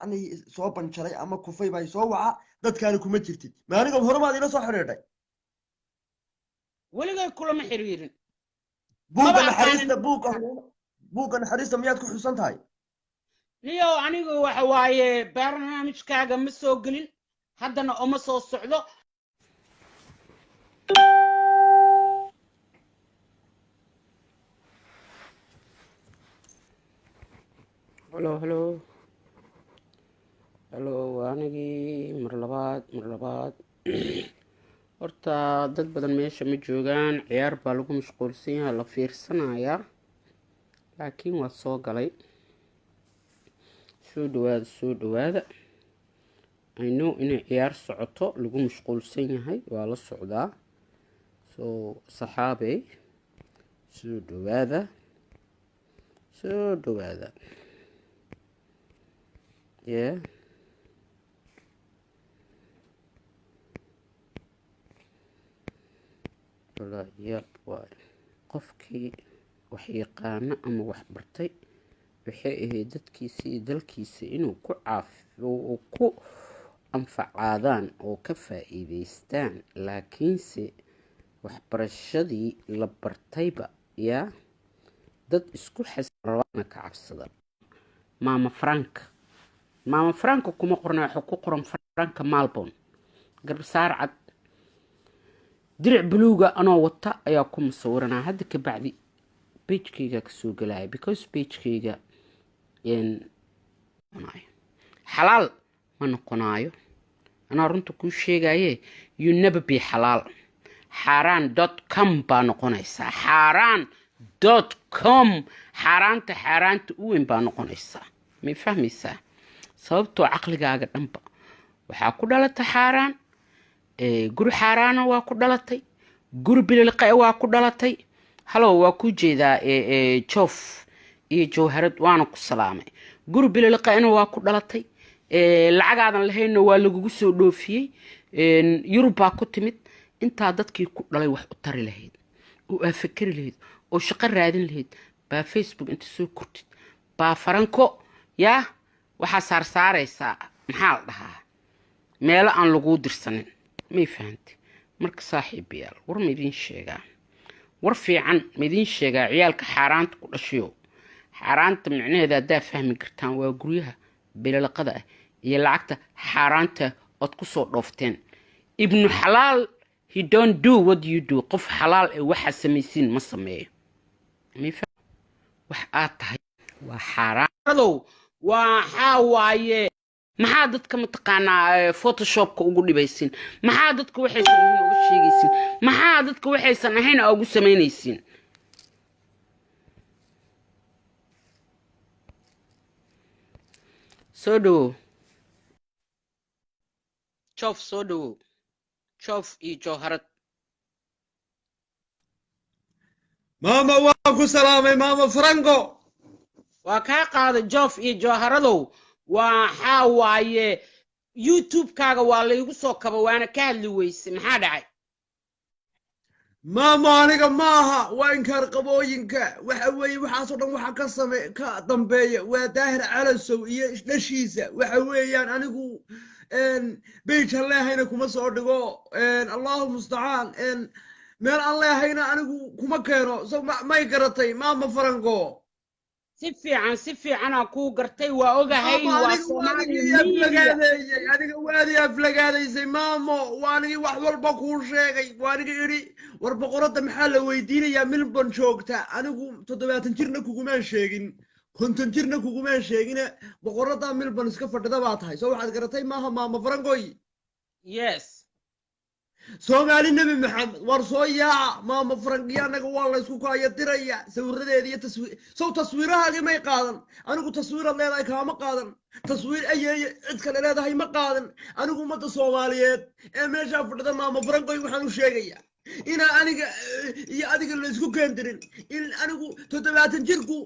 ani soo banjaray ama kufay bay soo waca dadkaana kuma jirtid maaniga hore maad ila soo xiriirdhay weligay kulama xiriirin buugga naxariista miyaad ku xusan tahay niyo anigu waxa waaye barnaamijkaaga ma soo gelin haddana uma soo socdo hello anigii mar labaad horta dad badan meesha ma joogaan ciyaar baa lagu mashquulsan yahay la fiirsanayaa laakiin waa soo galay soo dhawaada I know inay ciyaar socoto lagu mashquulsan yahay waa la socdaa soo saxaabey soo dhawaada yeah wala yaab waay qofkii wax yaqaana ama wax bartay waxay ahayd dadkiisa iyo dalkiisa inuu ku caafiyo ku anfacaadaan oo ka faa'iidaystaan laakiinse waxbarashadii la bartayba yaa dad isku xasraana ka cabsada maama franka kuma qorna waxa ku qoran franka malbon garbasaar cad diric buluuga anoo wata ayaa ku musawiranaa hadda ka bacdi pagekayga ka soo galaya because pagekayga xalaal ma noqonaayo anaa runta kuu sheegaye you never be xalaal xaaraan.com baa noqonaysaa xaaraan.com xaaraanta u weyn baa noqonaysaa may fahmaysaa sababtoo caqligaaga dhanba waxaa ku dhalatay xaaraan guri xaaraana waa ku dhalatay guri bililqe waa ku dhalatay halow waa ku jeedaa joof iyo jawharad waana ku salaamay guri bililqeena waa ku dhalatay lacagaadan lahaynna waa lagugu soo dhoofiyey yurub baa ku timid intaa dadkii ku dhalay wax u tari lahayd oo aa fakari lahayd oo shaqo raadin lahayd baa facebook inta soo kurtid baa faranko yaa waxaa saarsaaraysaa maxaa la dhahaa meelo aan laguu dirsanin may fahanti marka saaxiibayaal war maydin sheegaa war fiican maydin sheegaa ciyaalka xaaraanta ku dhashayo xaaraanta micnaheeda haddaa fahmi kartaan waa guryaha bililqada ah iyo lacagta xaaraanta ood ku soo dhoofteen ibnu xalaal he don't do what you do qof xalaal ee waxa samaysiin ma sameeyo wax aad tahay waa xaaraanadow waxaa waaye maxaa dadka mataqaanaa photoshopka ugu dhibaysin maxaa dadka waxaysan ahayn ugu sheegaysin maxaa dadka waxaysan ahayn ugu samaynaysin soo dhawow joof iyo jawharad maama waan ku salaamay maama franco waa kaa qaaday joof iyo jawharadow waxaa waaye youtube-kaaga waa laygu soo kaba waana ka hadli weyse maxaa dhacay maama aniga maaha waa inkaar qabooyinka waxa weeye waxaasoo dhan waxa ka dambeeya waa daahir calasow iyo dhashiisa waxa weeyaan anigu beyj aan leehayna kuma soo dhigo allahu mustacaan meel aan leehayna anigu kuma keeno so may garatay maama franco si fiicanaa kuu gartay waa ogahay waa adiga waadi aflagaadaysay maamo waanigii wax walba kuu sheegay waanigi idhi war boqoradda maxaa la weydiinayaa milban joogta anigu 70 jirna kugumaan sheegin 50 jirna kugumaan sheegine boqoradda milban iska fadhida baa tahay soo waxaad garatay maaha maama francoy yes soomaali nabi maxamed war soo yaaca maama frankiya anaga waa la isku kaaya diraya sawiradeeda iyo taswiirahaagii may qaadan anigu taswiirad leedahay kaama qaadan taswiir ayeeye cid kale leedahay ma qaadan anigu ummadda soomaaliyeed ee meeshaa fadhida maama francoy waxaan u sheegayaa inaa aniga iyo adiga la isku keendirin in anigu 70 jirku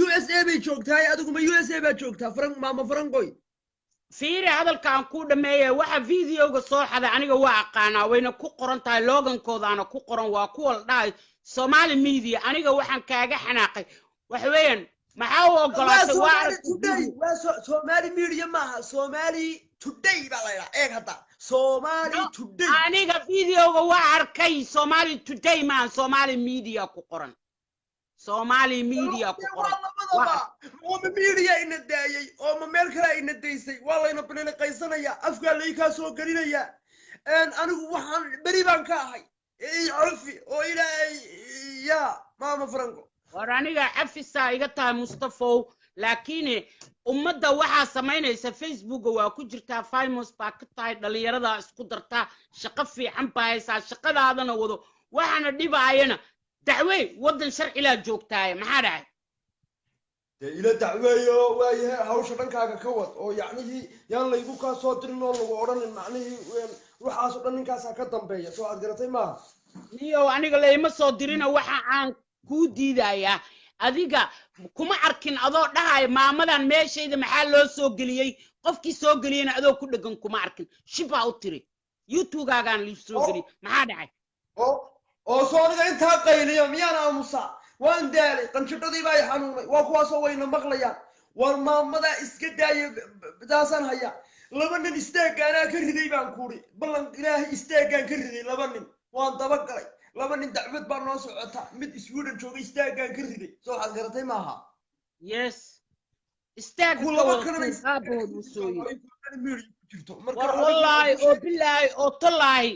USA bay joogtahay adiguma USA baa joogtaa maama francoy fiiri hadalkaan ku dhameeyay waxa videoga soo xaday aniga waa aqaanaa wayna ku qoran tahay logankoodaana ku qoran waa kuwa la dhahay Somali media aniga waxaan kaaga xanaaqay wax weeyaan maxaa u ogolaatay waa Somali aragtay today video Somali media maaha Somali today baa la yidhaha eeg hadda Somali no today aniga videoga waa arkay Somali today maan Somali media ku qoran Somali media ku qoran labadaba ma media ina daayay oo ma meel kale ina daysay waa layna biliqaysanaya afka leeyka soo galinaya anigu waxaan bari baan ka ahay cafi oo ilaahay ya maama Franco war aniga cafisa iga tahay Mustafow laakiin ummadda waxa sameynaysa Facebook waa ku jirtaa famous baa ka tahay dhalinyarada isku darta shaqo fiican baa haysa shaqadaadana wado waxana dhibaayana dacwey wadan sharci la joogtaay maxaa dhacay ila dacweeyo waayahay hawsha dhankaaga ka wad oo yacni yaan laygu ka soo dirin oo lagu oran macnaheedu waxaas oo dhan ninkaas ka dambeeya soo aad garatay ma niyo aniga leeyma soo dirina waxa aan ku diidaya adiga kuma arkin adoo dhahay maamadan meeshayda maxaa loo soo galiyay qofkii soo galiyana adoo ku dhagan kuma arkin shiba u tiri YouTube-gaagan li soo galiyay maxaa dhacay oo sooniga inta qayliyo miyana aamusa waan daalay qanjidhadii baa xanuunay waa kuwaas oo wayna maqlayaan war maamada iska daayay daasan haya laba nin isteegaana ka riday baan kuuri ballan ilaahay isteegaan ka riday laba nin waan daba galay laba nin dacwad baa noo socota mid Sweden jooga isteegaan ka riday soo xal garatay maaha yes isteeg laba kana qaaboodu soo jirto wallahi oo billahi oo tallahi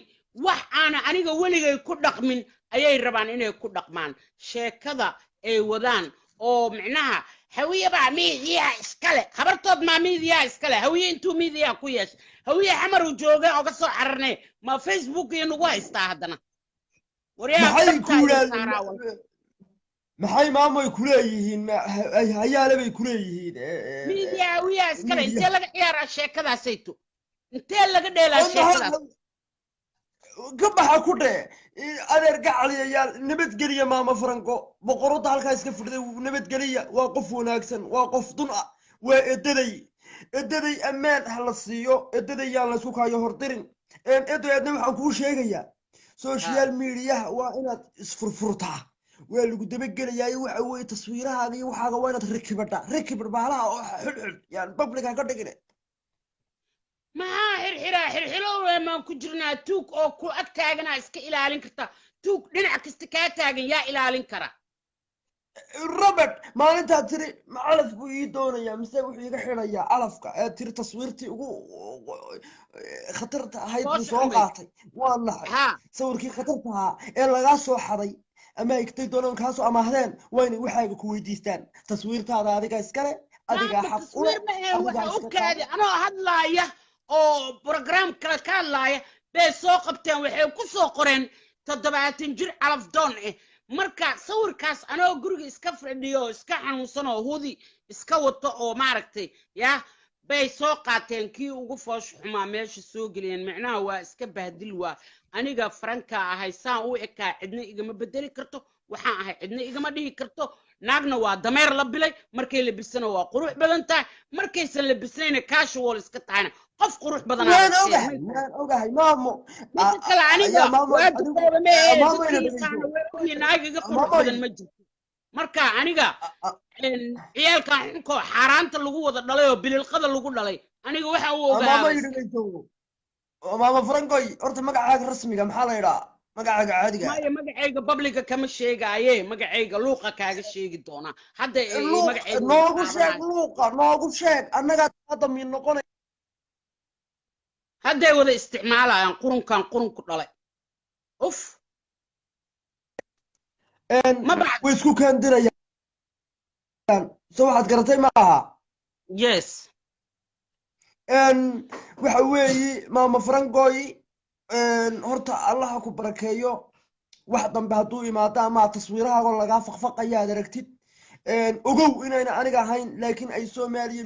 wax aana aniga weligay ku dhaqmin ayay rabaan inay ku dhaqmaan sheekada ay wadaan oo micnaha hawiye baa miidiya iskale habartood ma miidiya iskale hawiye intuu miidiya ku yeesh hawiye xamar uu jooga oo ka soo cararnay ma Facebook iyo nagu haystaa hadana maxay maamoy ku leeyihiin hayaale bay ku leeyihiin miidiya hawiye iskale intee laga ciyaaraa sheekadaasayto intee laga dheelaa sheekadaas gabaxa ku dhee adeer gacaliyayaal nabadgeliya maama Franco boqorada halka iska fidhay nabadgeliya waa qof wanaagsan waa qof dun ah waa edaday amaan hal siiyo edaday yaan la isku kaayo hordirin edaydna waxaan ku sheegayaa social media waa inaad isfurfurtaa waa lagu dabagelayaa waxa weey taswiirahaaga iyo waxaaga waa inaad rakibada baalaha oo xulxul yaan public ka dhigin ما حرحرة ما كجرنا توك أو كل أكتاجنا إسك إلى علنكرتا توك لنعك استكاتاجن يا إلى علنكرا روبرت ما أنت تري معلف بيدونا يا مسوي حاجة حنا يا علفك تري تصويرتي خطرت هاي بسوقاتي والله صورك خطرتها إلا قاسوا حري أما يكتدون كاسوا أما هذين وين وحاجة كويديستان تصويرتها هذا إسكالي أديك حق تصوير ما هو أوكي أنا هذا oo program kala ka laaya bay soo qabteen waxay ku soo qoreen 70 jir calaf doon marka sawirkaas anoo guriga iska fadhiyo iska xanuunsan oo hudi iska wato oo maaragtay ya bay soo qaateen kii ugu foosh xumaa meesha soo galiyeen macnaha waa iska bahdil waa aniga Franka ahay saan u ekaa cidna igama bedeli karto waxaan ahay cidna igama dhigi karto naagna waa dameer la bilay markay la bisana waa qurux badan tahay markaysan la bisnayna casual iska tahayna qof qurux badan waan ogahay maamo kala aniga waa duqooba ma naagiga qurux badan ma jirto marka aniga ciyaalka xunko xaraanta lagu wada dhalay oo bililqada lagu dhalay aniga waxa uu ogahay maama Franco horta magacaaga rasmiga maxaa la yiraahdaa magacaaga caadiga ma magacayga public kama sheegaaye magacayga luuqa kaaga sheegi doona hadda magacayga noogu sheeg annaga hadda mi noqonay hadda wada isticmaalayaan qurunkan qurunku dhalay uf ma bacd way isku kandirayaan soo waxaad garatay ma aha yes waxa weeyi maama Franco horta Allah ku barakeeyo wax dambe haduu imaado ama taswiirahaaga laga faqfaqaya aragtid ogow inayna aniga ahayn laakiin ay Soomaaliya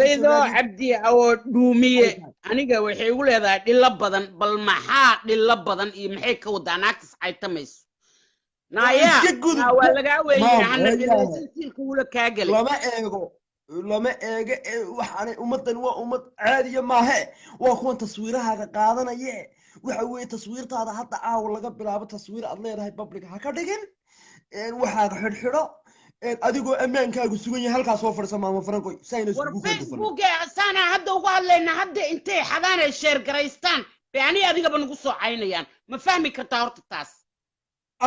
leedo abdi oo dhuumiye aniga waxay ugu leedahay dhilla badan bal maxaa dhilla badan iyo maxay ka wadaanaagtis ay tamayso naaya waa laga weeyay silsilka wala kaagal lama eego waxaan ummadan waa ummad caadiya maahe waa kuwan taswiirahaaga qaadanaya waxa weey taswiirtaada hadda aaw laga bilaabo taswiir aad leedahay public ha ka dhigin waxaaga xidhxidho adigoo ammaankaagu sugan yahay halkaas soo fadhisa maama farankoy sayna war iskugu kala dufan facebook saana hadda ugu hadlayna hadda intay xadaan ay sheer garaystaan bay ani adigaba nagu soo caynayaan ma fahmi kartaa horta taas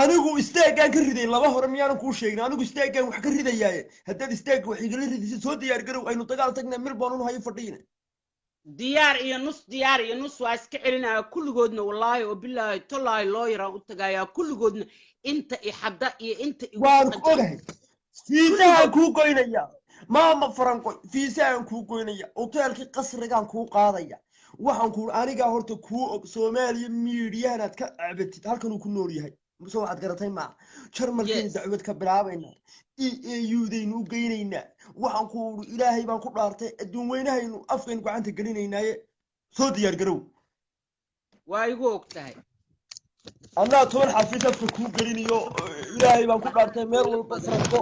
anigu istaagaan ka riday laba hore miyaanan kuu sheegin anigu istaagaan wax ka ridayaaye haddaad istaagga wax igala ridisid soo diyaar garow aynu dagaal tagna milbaan unu hayo fadhiina diyaar iyo nus waa iska celinaya kulligoodna wallaahi oo bilaahi tolaahi loo yaraan u tagayaa kulligoodna inta i xadda iyo inta waan ogahay fiisahaan kuu goynaya maama farankoy fiisahaan kuu goynaya hoteelkii qasrigaan kuu qaadaya waxaan kuu anigaa horta kuu og soomaaliya miidiyahanaad ka cabatid halkanuu ku nool yahay muse waxaad garatay maa jarmalkaynu dacwad ka bilaabaynaa EAU-daynu u geynaynaa waxaan ku uri ilaahay baan ku dhaartay adduun weynahaynu afkaynu gacanta gelinaynaaye soo diyaar garow waa igu og tahay anaa 10 xafiis afka kuu gelinayo ilaahay baan ku dhaartay meel walba faranko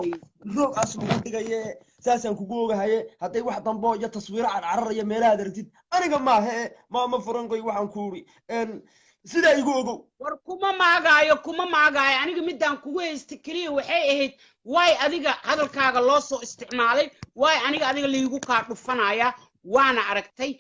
roog as lagu dhigaye saasaan kugu ogahaye hadday wax dambo iyo taswiiro carcararaya meelahaad aragtid aniga maahe maama farankoy waxaan ku uri sidaa igu ogow war kuma maagaayo aniga midaan kugu haysta keliya waxay ahayd waay adiga hadalkaaga loo soo isticmaalay waay aniga adiga liigu kaa dhufanaya waana aragtay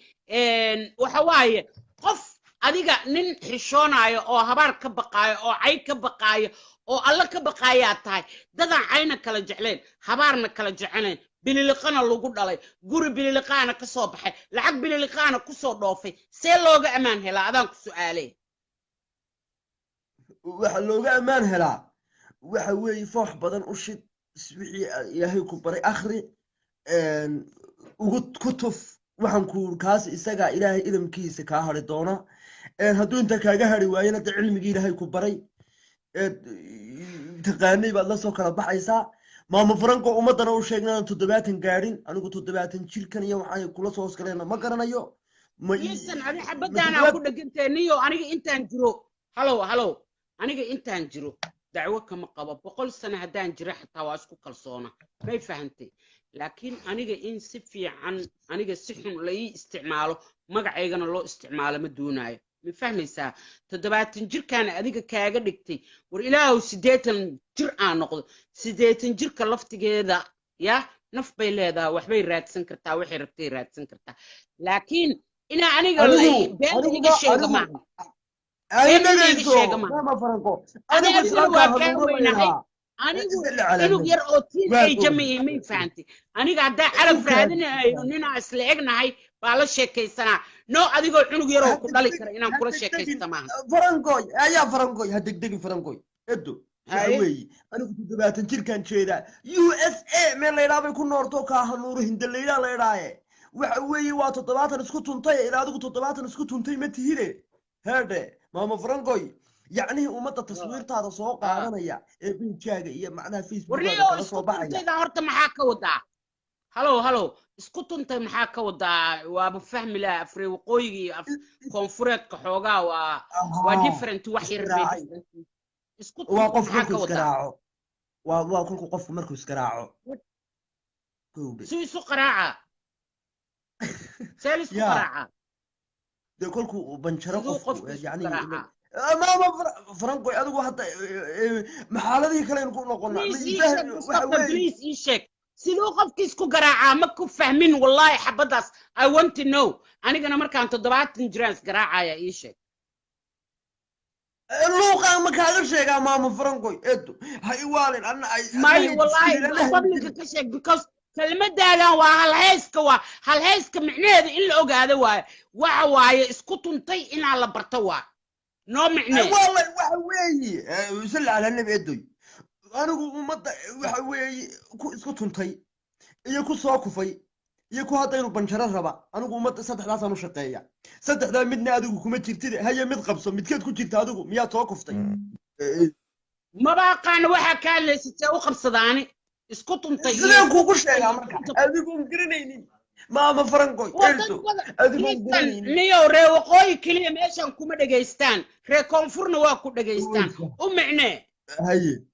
waxa waaye qof adiga nin xishoonayo oo habaar ka baqaayo oo cay ka baqaayo oo alla ka baqaayaa tahay dadaan cayna kala jecleen habaarna kala jecleen bililiqana lagu dhalay guri bililiqaana ka soo baxay lacag bililiqaana ku soo dhoofay see looga ammaan helaa adaan ku su'aalay waxa looga ammaan helaa waxa weeye foox badan u shid wixii ilaahay ku baray akhri ugu kutuf waxaan ku kaas isaga ilaahay idamkiisa ka hari doona hadduu inta kaaga hari waayana da cilmigii ilaahay ku baray taqaanay baad la soo kala baxaysaa maama faranko ummadana u sheegnaan 70 gaadhin anigu 70 jirkan iyo waxay kula soo hoosgaleen ma garanayo ma iisan adi xabadaana ku dhaganteenniyo aniga intaan jiro halow aniga intaan jiro dacwo kama qabo 100 sano haddaan jiro xataa waa isku kalsoona may fahantay laakiin aniga in si fiican aniga si xun la ii isticmaalo magacaygana loo isticmaalo ma doonayo ma fahmaysaa 70 jirkaana adiga kaaga dhigtay war ilaahu 80 jir aan noqdo 80 jirka laftigeeda ya naf bay leedahay waxbay raadsan kartaa waxay rabtay raadsan kartaa laakiin ina aniga been iga sheega ma maama faranko anigu inuu yar oo teenager may fahantay aniga haddaa calaf raadinayo ninaa isla egnahay baa la sheekaysanaa no adigoo cunug yaroo ku dhali kara inaan kula sheekaysta maaha farankoy ayaa farankoy ha degdegi farankoy edo waxa weeye anigu 70 jirkaan jeedaa USA meel laydhaa bay ku noorto kaa hanuuro hindalaydhaa laydhaaye waxa weeye waa 70 isku tuntay ilaa adigu 70 isku tuntay ma tihide heedhe maama farankoy يعني umada taswiirtaada soo qaadanaya ee page-kaaga iyo macnaha Facebook-kaaga kala soo baxaya warniyo horta maxaa ka wadaa halo isku tuntay maxaa ka wadaa waaba fahmi laa afre waqooyiga iyo koonfureedka xoogaa waa different wax yar bay isku waa qof markuu isgaraaco waa kulku qofku markuu isgaraaco si isu qaraaca سالس قراعة ده كلكو بنشرق يعني ما فرنكو أدو حتى محالدي كلا نكون نقولنا بليز يشك سيدو قف كيسكو قراعة ماكو فاهمين والله حبداس I want to know أنا كنا مركا أنت ضبعت نجرانس قراعة يا يشك اللوقا ما كان شيء ما فرنكو إدو هاي والين أنا ماي والله قبل كشك because كلمة دالا وهالهيسك معناه إلا أوجا هذا وعواي اسكتون طي إن على برتوا نو معناه والله وحوي وسل على النبي إدوي أنا ومض وحوي اسكتون طي يكون صاكفي يكون هذا ينبنشر الربع أنا ومض صدق لا سانو شقية صدق لا مدنا أدوك كم تجتدي هيا متقبص متكد كنت جت أدوك مية صاكفتي ما بقى أنا واحد كان لسه وقبص ضاني اسكتوا طيب سلام كوكو شيء أديكم قرنيني ما فرنكوي أديكم قرنيني نيو ريوقوي كلية ماشان كوما دقيستان ريكونفورنا واكو دقيستان ومعناه هاي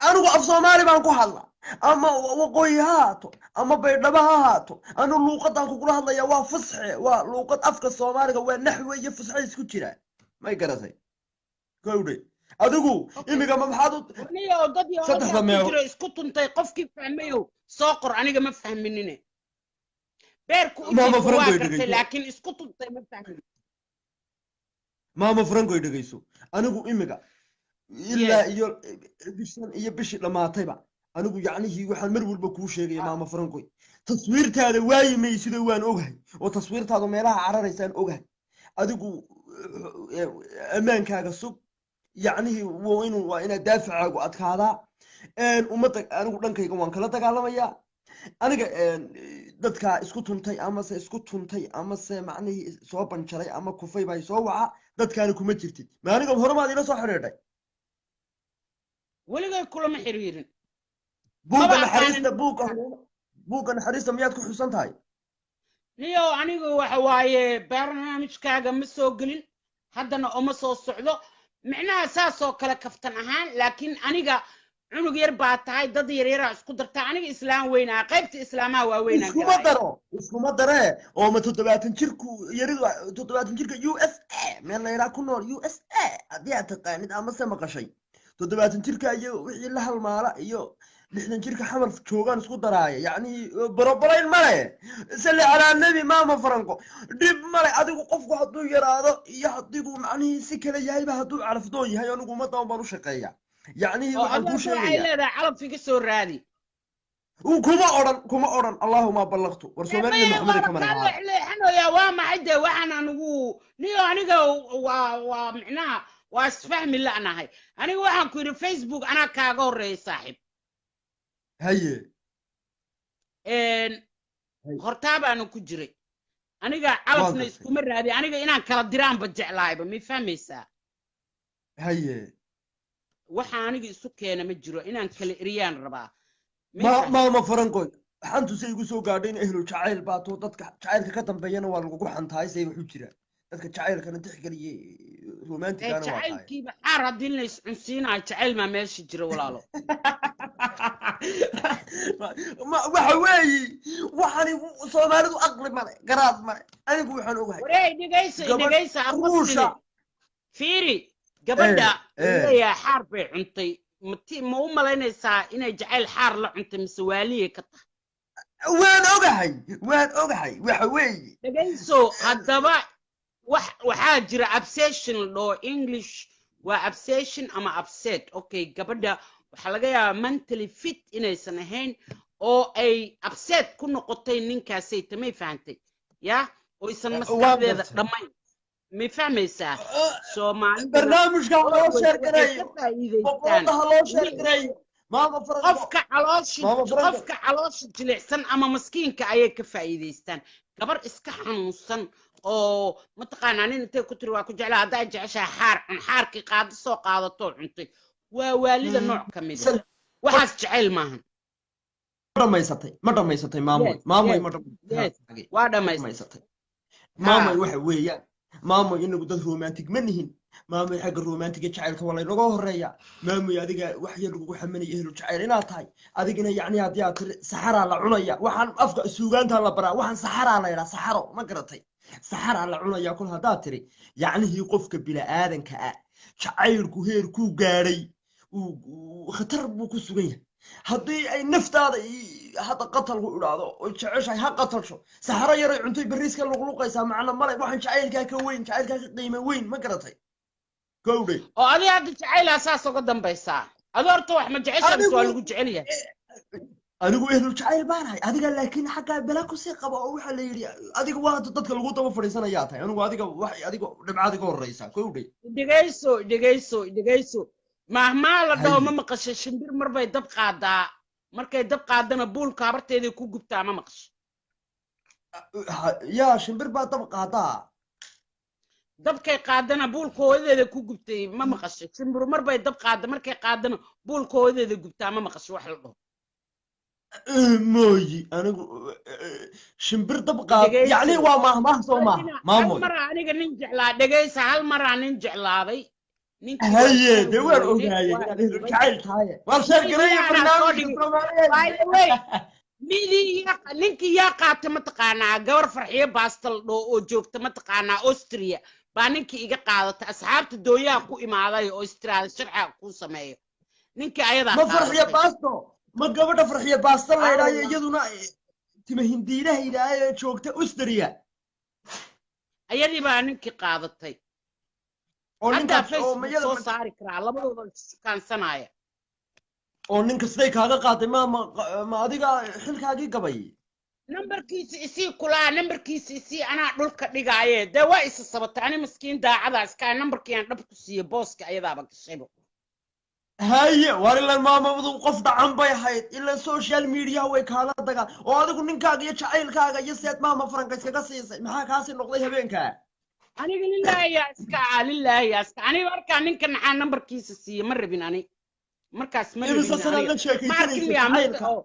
أنا وقف صومالي بانكو حلا أما وقوي هاتو أما بيدبا هاتو أنا اللوقات أنكو كلها الله يوا فصحي ولوقات أفك الصومالي قوي نحوي يفصحي يسكو تيرا ما يقرأ زي قولي adigu imiga ma maxaad u aniga dad iyo saddexda halkaa ku meel jiro isku tuntay qofkii fahmayo soo qor aniga ma fahminine beerku u maama jiifo waa franco gartay dhegeyso laakiin isku tuntay ma fahmin maama franco dhegeyso anigu imiga ilaa iyo bishan iyo bishii dhamaatayba anigu yacnihii waxaan mar walba kuu sheegaya maama franco taswiirtaada waayi maysido waan ogahay oo taswiirtaadu meelaha cararaysaan ogahay adigu ammaankaaga sug yacnihii waa inaad daafacaagu adkaadaa ummadda anigu dhankayga waan kala dagaalamayaa aniga dadka isku tuntay amase macnihii soo banjaray ama kufay bay soo waca dadkaani kuma jirtid ma aniga horemaad ila soo xidhiidhay weligay kulama xiriirin buugga naxariista miyaad ku xusan tahay niyo anigu waxa waaye barnaamijkaaga ma soo gelin haddana uma soo socdo micnaha saasoo kale kaftan ahaan laakiin aniga cunug yar baa tahay dad yaryara isku dartaa aniga islaam weynaa qaybta islaamaha waa weynaa iskuma daree oo ma 70 jirku yaridu 70 jirka USA meel la yiraahdo ku nool USA haddii aad taqaanid ama se maqashay 70 jirka iyo wixii la halmaala iyo 60 jirka xamar joogan isku daraaya yacni barobarayn male salli ala nabi maama franco dib male adigu qofku hadduu yaraado iyo hadigu macnihii si kale yahayba hadduu calafdoon yahay anigu ummaddan baan u shaqeeyaa يعني وأنا عائلة على في كسر هذه كما أورن اللهم بلغته ورسولنا محمد كمان إحنا يا واما عدة وإحنا نقول نيو أنا ومعناها واسفهم اللي أنا هاي أنا واحد كوري فيسبوك أنا كاغور صاحب هي إن خرطاب أنا كجري أنا قا على ناس كمر هذه أنا قا إنا كلا درام بجع لايبة مي فهميسا هي waxaan aniga isu keenay ma jiro inaan kala eriyaan rabaa ma farankoy xantu say igu soo gaadhay in ehlu jacayl baato dadka jacaylka ka dambeeyana waa lagu xantaay say wuxuu jira dadka jacaylkana tixgeliyay romanticana waa jacaylkiiba xaar haddii la iscunsiinaa jacayl maa meesha jira walaalo waxa weeyi waxani soomaalidu aqli male garaad male anigu waxaan ogahay warey dhegaysa aqoonsile fiiri gabadha leeyahay xaar bay cuntay ma u malaynaysaa inay jacayl xaar la cuntay mise waaliye ka tahay waan ogahay waxa weeye dhegayso haddaba waxaa jira obsession dhoo english waa obsession ama upset okay gabadha waxaa laga yaabaa mentally fit inaysan ahayn oo ay upset ku noqotay ninkaasay tamay fahantay ya oo isan maskaxdeeda dhammayn ما فهميسا سومالي برنامج على شير قري بقولها لو شير قري ما فرق قفك علوش جلعسن اما مسكينك اي كفايديستان قبر اسك حنوسن او متقانانين انت كتري waa ku jeclaa hadaa jeceshaa xaar cun xaarkii qaado soo qaadato cuntay waa waalida nooc kamid ah waxaas jecel maahan ma dhamaysatay maamoy waa dhamaysatay maamoy waxa weeyaan ماما إنه قد رومانتيك منهن ماما حق الرومانتيك جعل كوالي لغوه الريا ماما أديك وحي لغو حمني يهلو جعلنا تاي أديكنا يعني هديات سحر على عنايا وحن أفقا سوغان تالا برا وحن سحر على يلا سحر ما قرأتي سحر على عنايا كل هداتري يعني هي قفك بلا آذن كأ جعل كوهير كو قاري وخطر بوكو سوغين هدي أي نفط هذا قتل ولاده وتعيش هاي قتل شو سحرة يرى عنتي بالريسك اللقلوقة يسمعنا ملك واحد شعيل كوين شعيل قيمة وين ما قرأتي كودي أنا هذا شعيل أساسه قدام بيسا أدورت واحد ما جعيش سؤال يقول جعليه أنا أقول إنه شعيل بارها هذيك لكن حكى بلاكو ثقة وأوحى اللي هذيك واحد تدخل الغوطة وفريسنا ياتها أنا هذيك واحد هذيك نبعادك الرئيسة كودي دقيسو مهما لا دو ما مقش شمبير مربay dab qaada markay dab qaadana buulka habarteeda ku gubtaa ma maqsh ya shimbir baa dab qaada dabkay qaadana buulkoodeeda ku gubtay ma maqsh shimbir marbay dab qaada markay qaadana buulkoodeeda gubtaa ma maqsh wax la dhaho mooyi anigu shimbir dab qaada yani waa mahmaah soo maamoy mar aniga nin jeclaa dhageysa hal mar nin jeclaaday هي دوار أوجاي الجعل تاعي والشرق ليه برنامج ميدي نينك يا قات متقانا غور فرحيه باستل دو او جوجت متقانا أستريا baa ninkii iga qaadatay asxaabta dooyaha ku imaaday oo istiraada sharciga ku sameeyo ninkii ayadaa ما فرح يا qaadatay باستو ما قبل فرح يا باستو لا Allah يلا يجدنا تمهندينا إلى شوكته أستريا ayadii baa ninkii qaadatay أو haddaa نينك أو ما facebook soo يلا saari karaa labadooda iskansanaya أو نينك سديك هذا قاتل ما أديك حلك هاجي قبي nambarkiisa isii kulaa nambarkiisa isii anaa dhulka dhigaaye dee waa isa sabatay ani maskiin daacada iskaa nambarkii aan dhab ku siiye booska ayadaaba gashayba هاي وارلا ما مضو قف دعم بي حيد إلا السوشيال ميديا هو كالا دقا وهذا كل نكاك يتشعيل كاكا يسيت ما فرنك يسكاسيس محاك هاسي نقضيها بينك aniga lilaahi yaa iska lilaahi yaa iska aniga markaa ninka naxaa nambarkiisa siiye ma rabin ani markaas ma إبسا rabin سنة aniga لن شاكي ma arkin سنة miyaa يتشعيل midka كا oo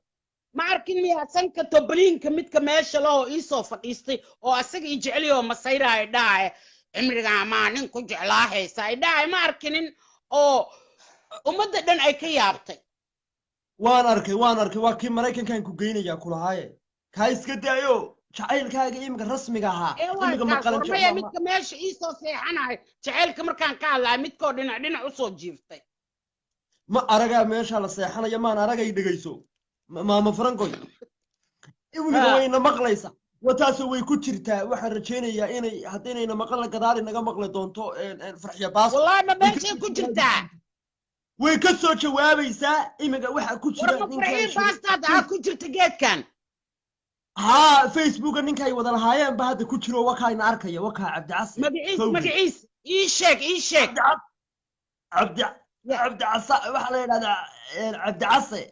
ma arkin miyaa sanka tobliinka midka meesha lahoo iisoo fadhiistay oo asaga i jeceliy oo masayraayo dhahaye cimrigaa maa nin ku jeclaa haysa ay dhahaye ma arkinin oo ummadda dhan ay ka yaabtay وان أركي واكي مرايكن كان كوغيني يا كل هاي كايس كده أيو شعيل كاكا إيمك رسمي ها ee waa إيمك kaas مقالن warmaya شعبان midka meesha iisoo seexanayo jaceylka markaan ka hadlayo midkoo dhinac dhinac usoo jiiftay ما أرجع ماشي على السيحانة يا مان أرجع يدقيسو ما فرنكوي إيمك ha وين مقليسا وتاسو وي كتيرتا waxaan rajeenayaa inay hadeenayna maqal gadaal inaga maqli doonto farxiya baas wallahi ma meeshay ku jirtaa way ka soo jawaabaysaa imaga waxa ku war jira ma ninka farxiin baastaad aa ku jirta geedkan ha facebook ninka ay wada lahaayeen ba hadda ku jiro wakayna arkaya waka Cabdi Casi magaciis ii sheeg Cabdi ya Cabdi Casi waxa la yiraahdaa Cabdi Casi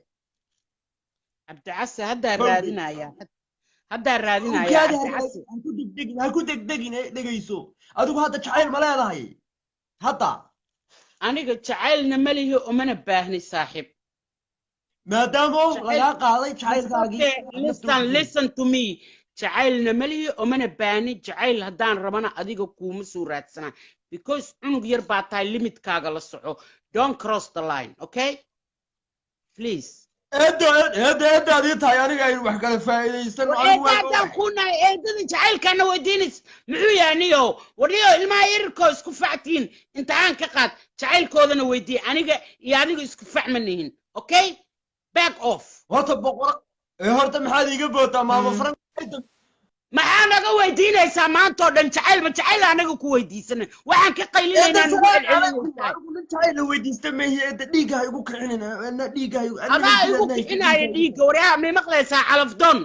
Cabdi Casi haddaa fawdi raadinaya Cabdi ukaadi Casi ha ku degdegin dhageyso adigu hadda jacayl ma leedahay hadda aniga jacaylna ma lihi umana baahni saaxiib maadaama laga qaaday jacaylkaagii listen to me jacaylna ma lihi umana baahni jacayl haddaan rabana adiga kuuma soo raadsanaa because cunug yar baa tahay limitkaaga la soco don't cross the line okay please eedadii tahay aniga aynu wax kala faa'iidaysan eedadaan kunahay eedada jacaylkaana weydiinis muxuu yahay niyo wariyo ilmaha yarirkoo isku factiin imtixaan ka qaad jacaylkoodana weydiiye aniga iyo adiga isku facma nihin okay back off horta maxaad iiga bootaa maama faran maxaa naga weydiinaysaa maanta oo dhan jacayl ma jacayl anaga ku weydiisanay waxaan ka qaylinaynaa nagu celcelinaysaa jacayl weydiista meehi eedda dhiigga ha igu kicinina dhiigga adaa igu kixinaya dhiigga waryaha may maqlaysaa calafdon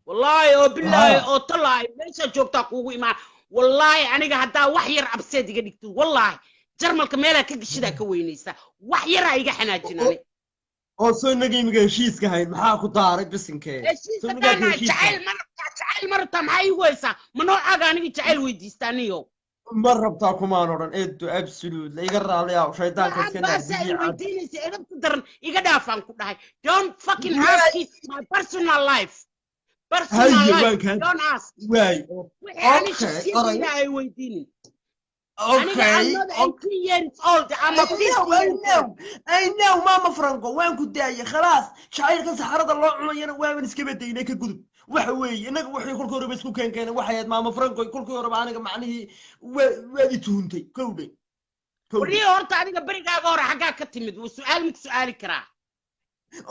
wallaahi oo bilaahi oo talaahi meeshaa joogtaa kuugu imaan wallaahi aniga haddaa wax yar abseed iga dhigtid wallaahi jarmalka meelaa ka geshidaa ka weynaysaa wax yaraa iga xanaajinani oo soo inaga imiga heshiiska hayn maxaa ku daaray bisinkee heshiiska daanaa jacayl marabtaa maxaa iigu haysaa ma noocaaga aniga jacayl weydiistaa niyo ma rabtaa kumaan odhan eedo absolute iga raaliyaa shaydaanka iska weydiinaysa edabta daran iga dhaafaan ku dhahay don't fucking ask my personal life don't ask waay wixii ani shaqsiyadeeda ay weydiinin aniga I'm not 18 years old I'm a 50 years old I know mama Franco waan ku daayay khalaas shaciirka saxarada loo cunayna waan iska badeynay ka gudub waxa weeye inaga wixii kulka hore isku keenkeen waxay ahayd mama Franco kulkii hore aniga macnihii waadi tuuntay kowdhe wariyo horta adiga barigaaga hore xagaa ka timid wuu su'aal mid su'aali karaa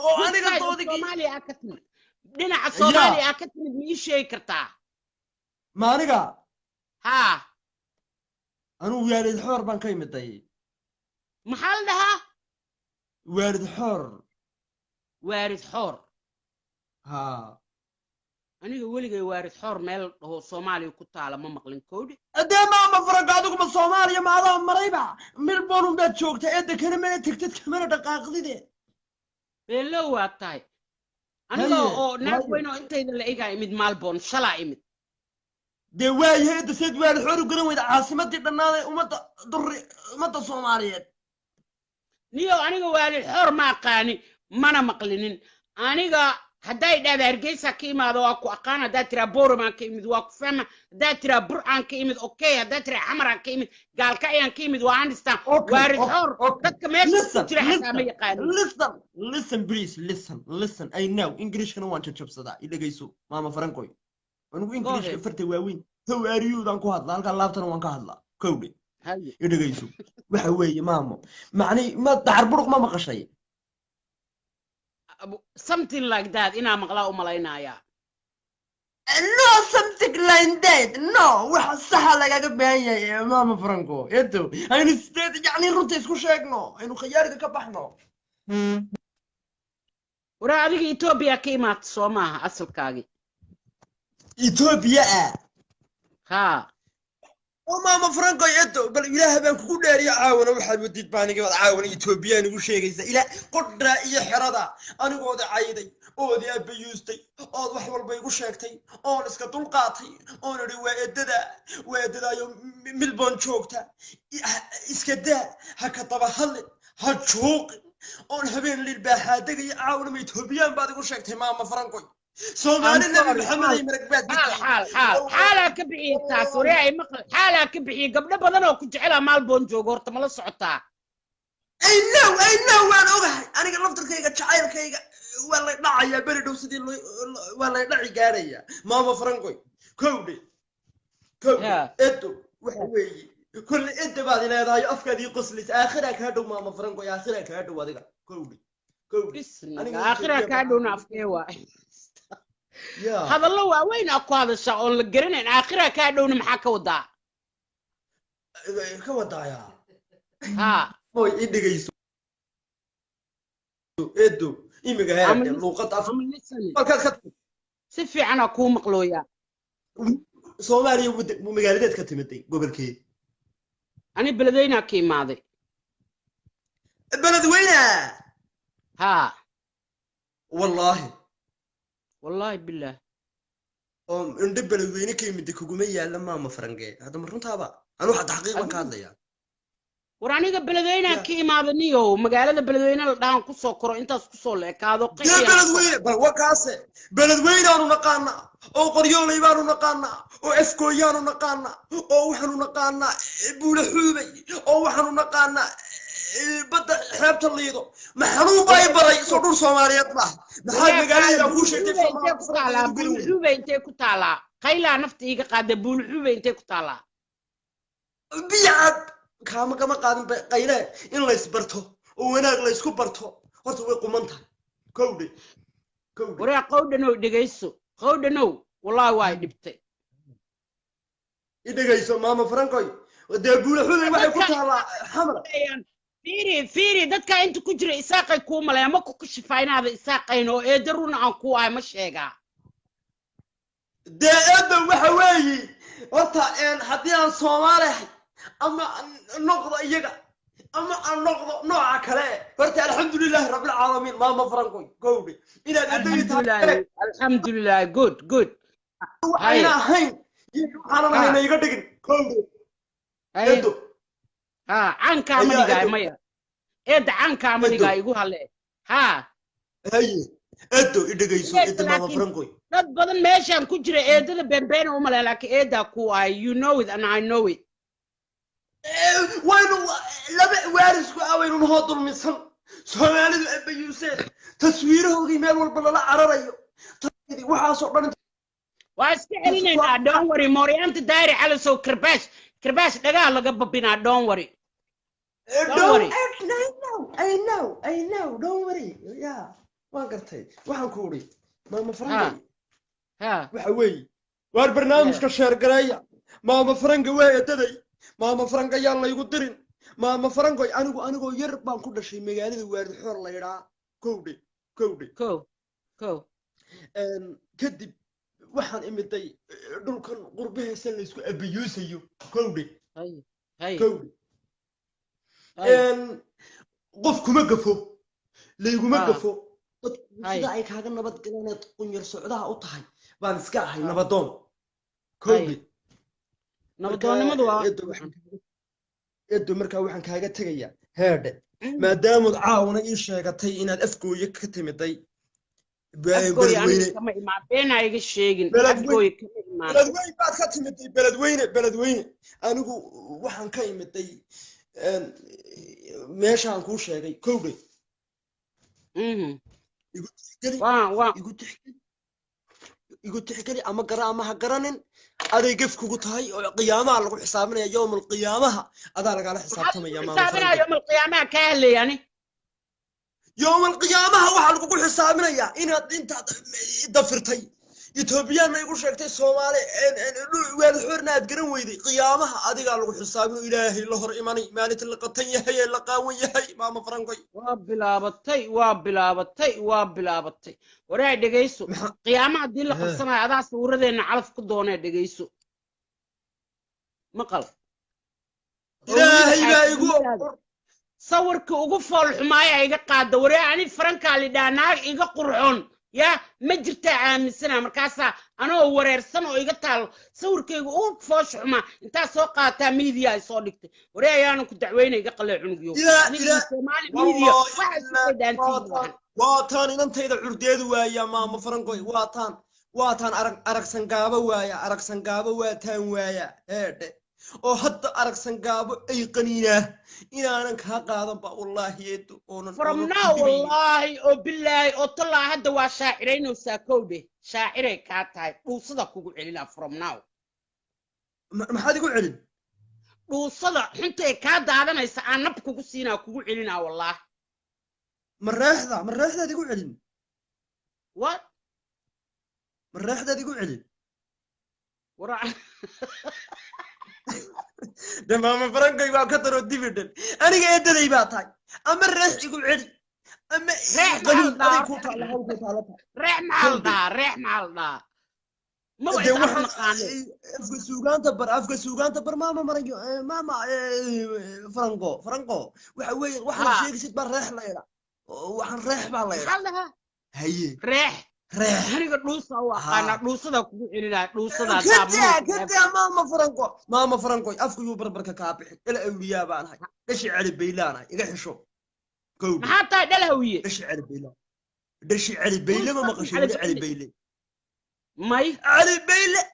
oo aniga doodigi Soomaaliya ka timid dhinaca Soomaaliya ka timid ma ii sheegi kartaa ma aniga ha أنا وارد حور بانكي متى محل لها وارد حور ها أنا ولقي وارد حور مال هو صومالي وكنت على ما مقلن كودي أدام ما فرق عندكم الصومالي ما هذا مريبع ملبون بيت شوكت أنت كلمة تكتت كمان دقائق دي بلو وقتاي أنا لو ناس وينو أنت اللي إيجا يمد مالبون شلا يمد دي واي هيد سيد وارد حور وقرن ويد عاصمتي دناده ومدى الصوماليات نيو أنا وارد حور ما قاني ما أنا مقلنين أنا هداي دا هرجيسا كيما دواكو أقانا دا ترى بورما كيمد واكو فما دا ترى برعان كيمد أوكي دا ترى حمران كيمد قال كايان كيمد وعندستان وارد حور دك ماشي ترى حسامي قاني listen please listen I know English كانوا وانشا تشوف صدا إلا جيسو ماما فرانكوي أنا English فرت واوين هو أريو دان كهاد لا لقى لابتنا وان كهاد لا كودي هاي يدقيسو waxa weeye maamo macni ma dacar buruq ma maqashay something like that inaa maqlaa u malaynaya no something like that no waxa sax lagaga baahan yahay maamo Franco eedo aynu sideed yani runta isku sheegno aynu khiyaariga ka baxno waraa adiga Ethiopia ka imaad soo maaha asalkaagi Ethiopia ha وماما فرانكو يدو بل إله بان كو داري عاونا waxaad wadid baaniga wad caawina Ethiopia ugu sheegaysa ila qodra iyo xirada anigu wada cayday oo di abayustay oo wax walba igu sheegtay oo iska dul qaatay oo nari weedada ayo milbon joogta iska daa ha ka daba hal ha joog oo habeen lil baaxaadaga iyo caawina Ethiopia baad igu sheegtay maama Franco Somali nabi Maxamed marag baad حالة كبعي تاسوري أي مقل حالة كبعي قبل بدنا وكجعلها مال بونجو قرط ملا صعطة I know وأنا أوجه أنا قلت لك كيجا شعير كيجا ولا نعيا برد وسدي ولا نعي قارية ماما فرانكوي كودي إدو وحوي كل إنت بعد لا راي أفكار يقصلت آخرها كادو ماما فرانكوي آخرها كادو هذا كودي بسم الله آخرها كادو نافكوا هذا الله وين أقوى هذا الشغل الجرين آخرها كادون محاك وضع كوضع يا ها هو إدي جيسو إدو إيمي هاي لغة أفريقيا سفي أنا كوم مقلويا سومالي ومقالدات كتمتي قبل كي أنا بلدينا كي ماضي البلد وينها ها والله بالله عند البلد وينك يمدك حكومية لما ما فرنجي هذا مرون تابع أنا واحد حقيقة كذا يعني وراني بلدينا كي ماضنيو مقالة بلدينا دهان كسو كرو أنت كسو لك هذا قيا بلد وين وكاسة بلد وين أنا نقانا أو قريون ليبانو نقانا أو إسكويانو نقانا أو وحنو نقانا بولحوبي أو وحنو نقانا بدأ حبت الليدو محروم باي بري صدور سوماليات ما محل مقالة أبوش تفعل بولحوبي أنت كتالا قيلا نفتي قاعدة بولحوبي أنت كتالا بيعد كما قادم قيله إن لا يسبرته وناق لا يسكو برته هرتو قمنتها كودي ورا قودنو دغيسو قودنو والله واي دبتي دغيسو ماما فرانكوي ودابول خذي waxay ku taala xamra fiiri dadka inta ku jira isaaqay ku malay ama ku shifaynaada isaaqayno ee daruna aan ku ay ma sheega deedo waxa weeyi horta hadii aan Soomaaliyeed أما النقطة إيجا أما النقطة نوع كله فرت الحمد لله رب العالمين ما فرنكوي قولي إذا الحمد لله good أنا هين أنا هين يقدر قولي أيدو عنك عملي جاي مايا إد عنك عملي جاي يقول هلا هاي إدو جايسو إدو ما فرنكوي dad badan meeshan ku jira eedada beenbeen oo malay laakiin eeda ku ay you know it and I know it وين لما وارث وين هو ظلمسن سوماليdu abayuuseen taswiirahooda meel walba la cararayo tadii waxa soo dhan waa iska celinayna don't worry Mooriyaanta daari cala soo kirbash dhagaa laga babinaa don't worry I know don't worry yeah waan gartay waxaan ku uri maama Franco waxa weey war barnaamijka sheer gareeya maama Franco way daday maama Franco yaa la igu dirin maama Franco anigu yar baan ku dhashay magaalada Waardi Xoor la yiraahdo kow kadib waxaan imiday dhulkan qurbaheesa la isku abiyuusayo kowdhe qof kuma gafo layguma gafo sida ay kaaga nabad galaneed qunyar socdaha u tahay baan iska ahay nabadoon kowdhe nabadoonnimadu waa eedo markaa waxaan kaaga tegayaa heedhe maadaamad caawna ii sheegatay inaad afgooye ka timiday beledweyne baad ka timiday beledweyne anigu waxaan ka imiday meeshaan kuu sheegay kowdhe يقول تحكي أما قرا أما هقرنن هذا يقف كوتهاي قيامة على حسابنا يوم القيامة هذا لك على حساب تم يا ماما حسابنا فرنقي يوم القيامة كهل يعني يوم القيامة هو على كل حسابنا يا أنت دفرتي يتوبيان ما يقول شيء الصومالي وين حورنا تقرن ويدي قيامة هذه قال له حسابه إلهي الله إيماني مالت اللي قطية هي اللي قاوية هي ماما فرنقي وابلابتي وراي دغيسو قيامة دي اللي قبسنا هذا صورتنا على فقدونه دغيسو مقل إلهي ما يقول صورك ugu fool xumaaya iga qaada wareani franka lidana iga qurxoon ya ma jirta aaminsana markaasa anoo wareersan oo iga taal sawirkaygu ugu fool xuma inta soo qaata media ay soo dhigtay wareeyaan ku dacweynay iga qalay cunugiyo aniga Soomaali media waxa isku daantii waataan inantayda curdeedu waaya maama farankoy waataan aragsan gaaba waataan waaya eedhe oo hadda aragsan gaabo ay qaniina inaanan ka qaadan ba wallahi eedo oonan from now wallahi oo billahi oo tala hadda waa shaacirayno saakowde shaaciray ka tahay dhuusada kugu celina from now maxaad igu celin dhuusada xintay ka daadanaysa aan nab kugu siinaa kugu celina wallahi marreexda igu celin what marreexda igu celin wara ده ماما فرنقي ما كتروا الديفيدن أنا قاعد أدري باتاي أما الريح يقول عدي أما ريح معلدا ما وعد أفقى سوقان تبر ماما مريو ماما فرنقو وحوي شيء ست بر ريح ليلة وحن ريح بالليلة هي ريح aniga dhuusa waxaana dhuusada kugu celinaa dhuusada كده ماما فرنقو أفقى يو بربرك كابح إلا أولياء بان هاي دشي علي بيلان هاي إيقا حشو ما حتى دلهوية دشي علي بيلان ما مقشي علي بيلان ماي علي بيلان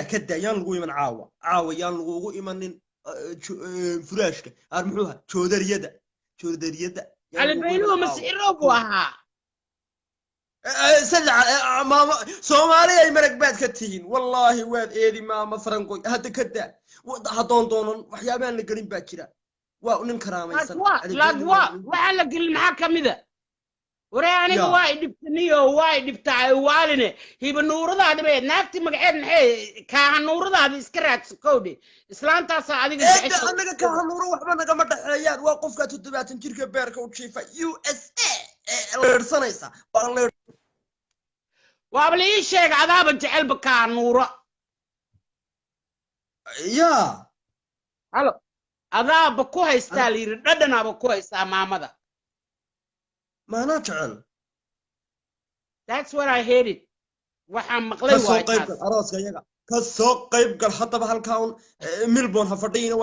كده ينلقوا من عاوة ينلقوا من فراشك أرمحوها شودر يدا علي بيلان مسيروبوا ها سلع ماما سومالي مرق بعد كتين والله واد ايدي ماما فرنقوي هذا كدا هدون دونن وحيابان لقرين باكرا ونن كراميسن وحلا قل معاك كميدا ورياني واي دبتنيو واي دبتاعي واليني هي بنوردا هذا بيت نافتي مقعد نحي كاها نوردا هذا اسكرات سكودي اسلام تاسا عديق ايه انك كاها نورو وحبانا قمت حيان وقفك تدبات تركا بيركا وتشيفا USA وابلي شيء عذاب الجعل بكا نورا يا هلو عذاب بكوها يستالي ردنا بكوها يستا مامدا ما نجعل that's what I hated waxaan maqlay waa qayb arooska iyaga ka soo qayb gal hadda halkaan Melbourne ha fadhiyina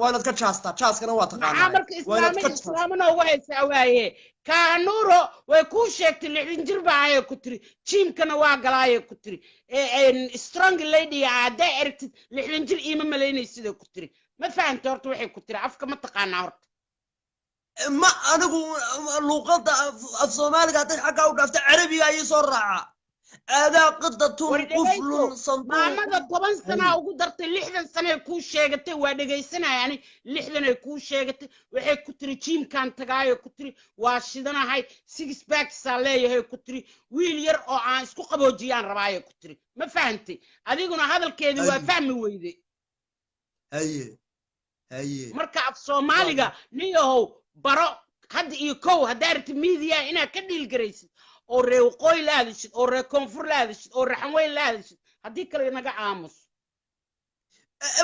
waanad ka jaaskana waa taqaanaa marka islaamana ugu haysaa waaye kaanuro way ku sheegtay lixin jir baa ku tiri teamkana waa galaaye ku tiri strong lady aada aragtid lixin jir ima maleynaysid ku tiri ma fahanto horta waxay ku tiri afka ma taqaanaa horta ما أنا أقول لغة الصومالي قاعد حكا ودافت عربي أي صراعة هذا قطة طفل صندوق ما ماذا طبعا سنة أقول درت اللحظة سنة يكون شيء وادجي سنة يعني اللحظة يكون شيء وحي كتري تيم كان تجاي كتري واشدنا هاي 6 باك سالية هاي كتري ويلير أو عن سكو قبوجيان رباية كتري ما فهمتي أديكونا هذا الكيد وفهم ويدي هي مركب الصومالي نيو برو هاد يكو هدارت ميديا هنا كديل جريس او ريو قوي لادش او ريو كونفور لادش او رحموي لادش هديك اللي نقع عامس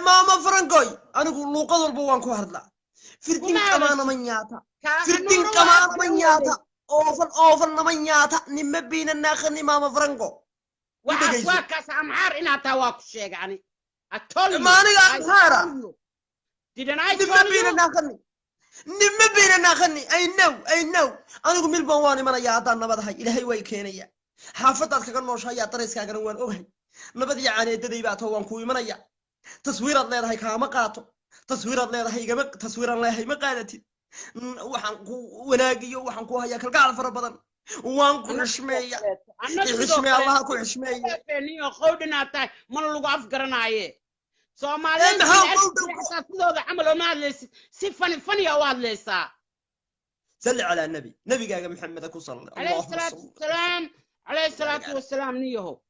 ماما فرنكوي انا اقول لو قدر بوان كو هردلا فردين كمان منياتا اوفن منياتا نم بين الناخني ماما فرنكو واكاس امحار انا تاواكو شيغ يعني اتول ما انا امحار didn't I tell you نم بيننا خني I know أنا أقول ملبون واني من يا أنا بدها إلهي ويكينيا حافظت كأنه شيء طريس كأنه وان أوه نبدي يعني تدي بعد هو كوي من يا تصوير الله هاي كامقاته تصوير الله هاي جمك تصوير الله هاي مقالتي وحنكو وناجي وحنكو هيا كالقاع الفربضن وان كل حشمية حشمية الله كل حشمية فيني خودنا تاي من لو أفكرنايه سومالي حتى سيدود عملوا ما ليس سفن فني أواد ليسا سل على النبي نبي قال محمد صلى الله عليه الصلاة والسلام عليه الصلاة والسلام نيهو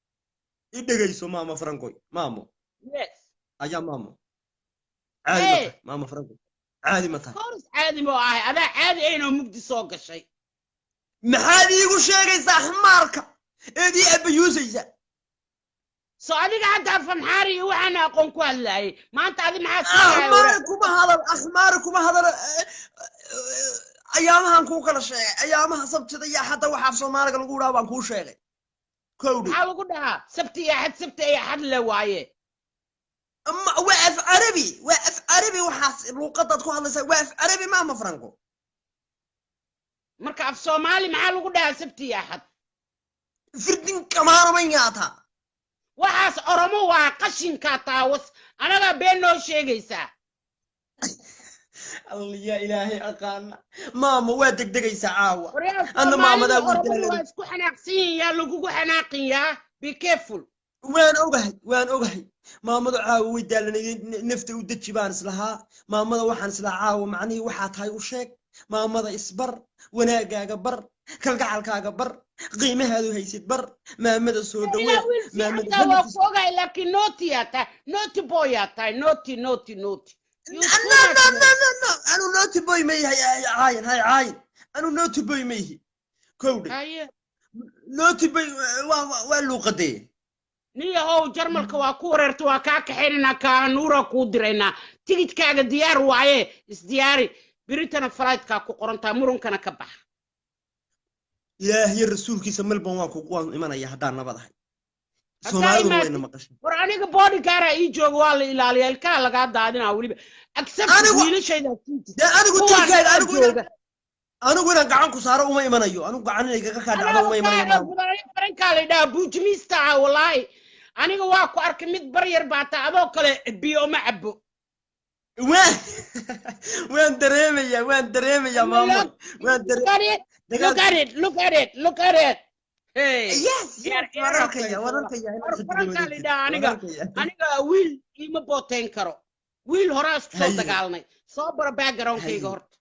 إدغيسو ماما فرانكوي مامو يس أيا مامو عادي ماما فرانكوي عادي متى كورس عادي مو هذا عادي إنه مقدي سوق الشيء محادي يقول شيء صح ماركة إدي أبي يوسيزا سؤالي قاعد أفهم حاري وأنا أقوم كله ما أنت هذه معك أحماركم هذا أيامها نكون كل شيء أيامها سبت يا حتى وحف صومالك نقول أبغى نكون شيء كودي حاول قلها سبت أي حد لوايه أما وقف عربي وحاس الوقت تكون هذا وقف عربي ما مفرنكو مركب صومالي محل قلها سبت يا حد فردين كمان من ياتا وحاس أرمو وقشين كاتاوس أنا بينو شيء الله يا إلهي أقانا ماما وادك دقي ساعة أنا ماما ذا ودي اسكو حناقسين يا لوكو حناقين يا بي كيفول وين أوغهي ماما ذا عاو ودالني نفتي ودتشي بانس لها ماما ذا وحن سلا عاو معني وحات هاي وشيك ماما ذا إصبر وناقا بر كالقعال كاقا بر قيمة هذا هيسيد بر ماما ذا سودوي ماما ذا وفوقا لكن نوتي يا تاي نوتي بوي يا تاي نوتي no أنا نوتي بوي مي هاي عاين أنا نوتي بوي مي كودي نوتي بوي واللو قدي نيا هو جرمالك وكوررت وكاك حيننا كانورا كودرينا تيجي كاga diyaar waaye isdiyaari biritana flight ka ku qoranta murunkana ka bax ilaahi rasuulkiisa malban waa ku qwan imanaya hadaan nabadahay Soomaalidu way na maqashay war aniga body gaara ii joog waa la ilaaliyaa ilka laga daadina waliba accept wiilashayda anigu tiikeeda anigu inaan gacan ku saaro uma imanayo anigu gacan inay kaga dhacdo uma imanayo faranka la daa buujimista wallahi aniga waa ku arkay mid baryar baata adoo kale biyo ma cabo waan dareemaya maamo waan dareemaya look at it hey yes aniga wiil ima booteen karo wiil horaas soo dagaalnay soo bara background-kayga horta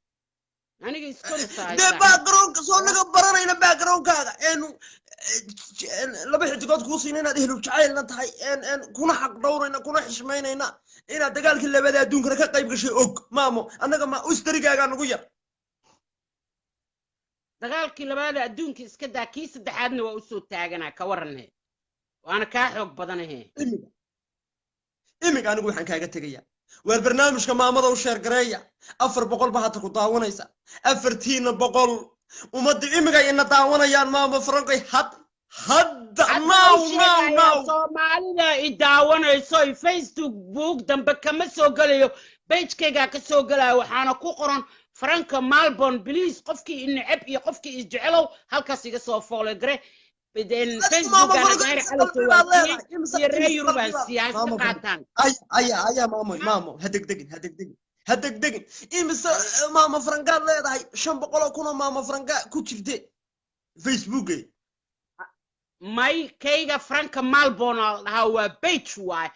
aniga iskortaay background soo naga baranayna background-kaaga laba xidigood ku siinayna ehlu jacaylna tahay kuna xaq dhowrayna kuna xishmaynayna ina dagaalkii labada adduunka ka qayb gashay og maamo anaga ma ustarigaaga nagu yar dagaalkii labada adduunka iska daa kii saddexaadna waa u soo taaganaa ka waranay waana ka xoog badanahay imiga anigu waxaan kaaga tagayaa war barnaamijka maamada u sheer gareeya 400 ba hata ku daawanaysa 400 umada imiga ina daawanayaan maamo Frankoy hadda maaw Soomaalida i daawanayso Facebook dambe kama soo galayo page-kayga ka soo galaa waxaana ku qoran Franka Malbon please qofkii in cib iyo qofkii is jecelo halkaas iga soo follow gare بدين فيسبوك أنا غير على سوالف يريو ربع سياسة قاتان أي ماما هدك دقن إمس ماما فرنقا لا هاي شنب قلوا كنا ماما فرنقا كتشفدي فيسبوك ماي كيغا فرانكا مالبون هو بيتش واي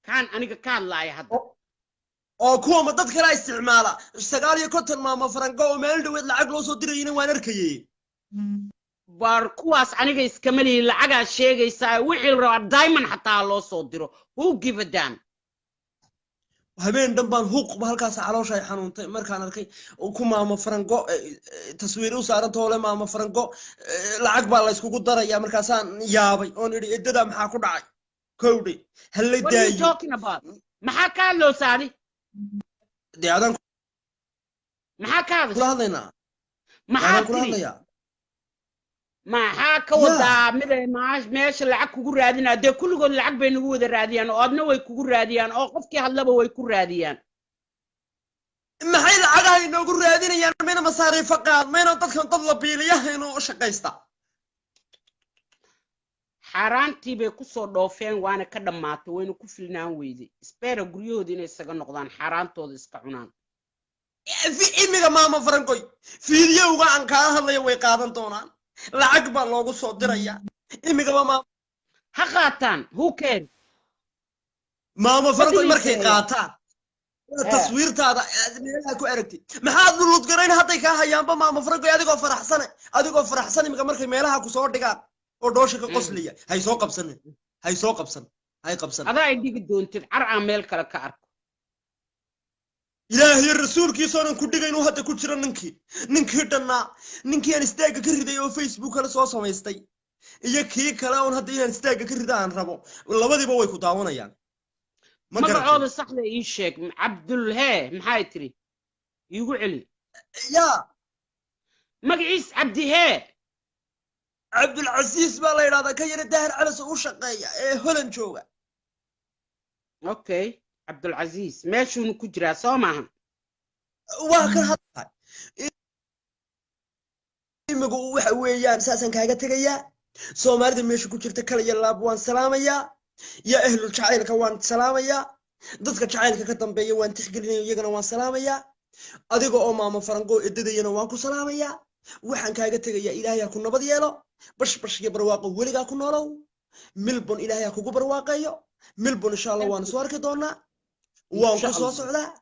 كان كان لا يهد oo kuwa ma dadka la isticmaala 9 maama franco oo meel dhaweed lacag loo soo dirayna waan arkayay bar kuwaas aniga iska mali lacaga sheegaysa wixii raba diamond xataa loo soo diro who give a damn habeen dambaan huuq halkaas calooshay xanuuntay markaan arkay ku maama franco taswiir u saaran toole maama franco lacag baa la isku daraya markaasaan yaabay oo nidhi edada maxaa ku dhacay kowdhi hal la daayo maxaa ka loo saari deedan maxaa ka hadlayna maxaa maxaa ka wadaa meesha lacag kugu raadinaa dee kulligood lacag bay nagu wada raadiyaan oo adna way kugu raadiyaan oo qofkii hadlaba way ku raadiyaan maxay lacagaha inoogu raadinayaan mayna masaariifo qaad mayna dadkan dad la biiliyaha inuu shaqaysta xaaraantii bay ku soo dhoofeen waana ka dhammaatay wayna ku filnaan weyday isbeera guryahooda inay isaga noqdaan xaaraantooda iska cunaan fi imiga maama Frankoy fiidiyowga aan ka hadlayo way qaadan doonaan lacag baa loogu soo diraya imigaba ha qaataan who cares maamo ma farankoy markay diliiseeyaan qaataan taswiirtaada aad meelaha ku aragtid maxaad lulud garayn hadday kaa hayaanba maamo farankoy adigoo faraxsan imika markay meelaha ku soo dhigaan oo dhoosha ka qoslaya hay soo qabsanin hay qabsan adaa ay dhigi doontid car aan meel kale ka arko ilaahay rasuulkiisoonan ku dhigay inuu hadda ku jiro ninkii dhannaa ninkii aan istaaga ka riday oo facebook kale soo samaystay iyo kii kale oon hadda inaan istaaga ka rida aan rabo labadiiba way ku daawanayaan magacooda saxda ii sheeg cabdulhee maxay tiri iigu celi yaa magaciis cabdihee cabdulcasiis baa la yidhahdaa ka yara daahir calas u shaqeeya ee holan jooga okay cabdulcasiis meeshuuna ku jiraa soo maahan waa kan hadda imigu waxa weeyaan saasaan kaaga tegayaa soomaalida meesha ku jirta kala iyo laab waan salaamayaa يا أهل الشعيل كوان سلامة يا ضدك الشعيل كتم بيا وان تحقلني يجنا وان سلامة يا أديكو أمام فرنقو إددي ينوانكو سلامة يا وحن كاجت يا إلهي كنا بديالو بش يبرواقو ولقا كنا لو ملبون إلهي كوكو برواقيو ملبون إن شاء الله وان سوارك دونا وان قصوص على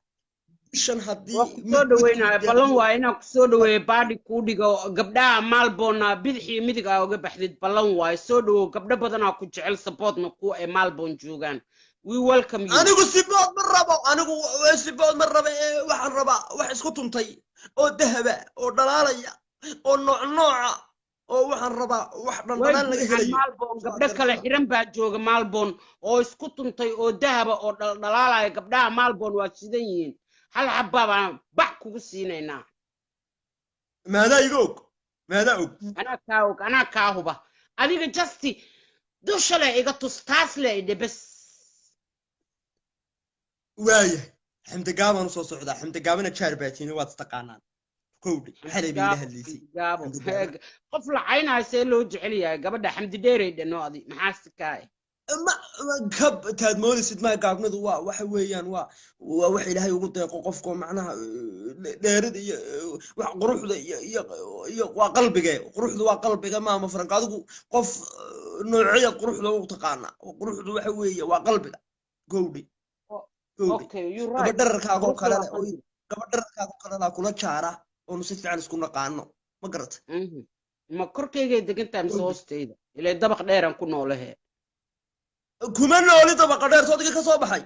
shan haddii soo dhaweynaya ballan waa inaan ku soo dhaweeyo baadhi kuu dhigo gabdhaha maalboona bidixii midig aa uga baxdid ballan waayo soo dhawow gabdho badanaa ku jecel sabootna kuwa ay maalboon joogaan we welcome you anigu sibood ma rabo waxaan rabaa wax isku tuntay oo dahaba oo dhalaalaya oo nooca oo waxaan rabaa wax dhandhanaan laga helayo maalboon gabdho kale xiran baa jooga maalboon oo isku tuntay oo dahaba oo dhalaalaya gabdhaha maalboon waa sidan yihiin hal xabba baan bac kugu siinaynaa maadaa og anaa kaa huba adiga justi dusha leh iga tus taas leh idhe bes waaya xamdi gaabaan usoo socdaa xamdi gaabana jaar baatiina waad istaqaanaan kowdhi maxay bay ila hadlaysay qof lacaynaya see loo jecel yahay gabadha xamdi dheerey dhano adi maxaa sikaaye كب تاد مولي سيد ما قاعد نضو واحد ويان واحد هاي وقلت قفكم معناها دارد قروح ذا وقلبي جاي قروح ذا وقلبي جاي ما مفرق هذا قف نوعية قروح ذا وتقانا قروح ذا واحد ويا وقلبي ذا قولي قبل كاغو كلا كل شارع ونصف عن سكون قانو ما قرت ما كركي جاي دقنت مسوستي إلى دبق ديران كنا وله كمان نولي طبقة دير صوتك كصوب حي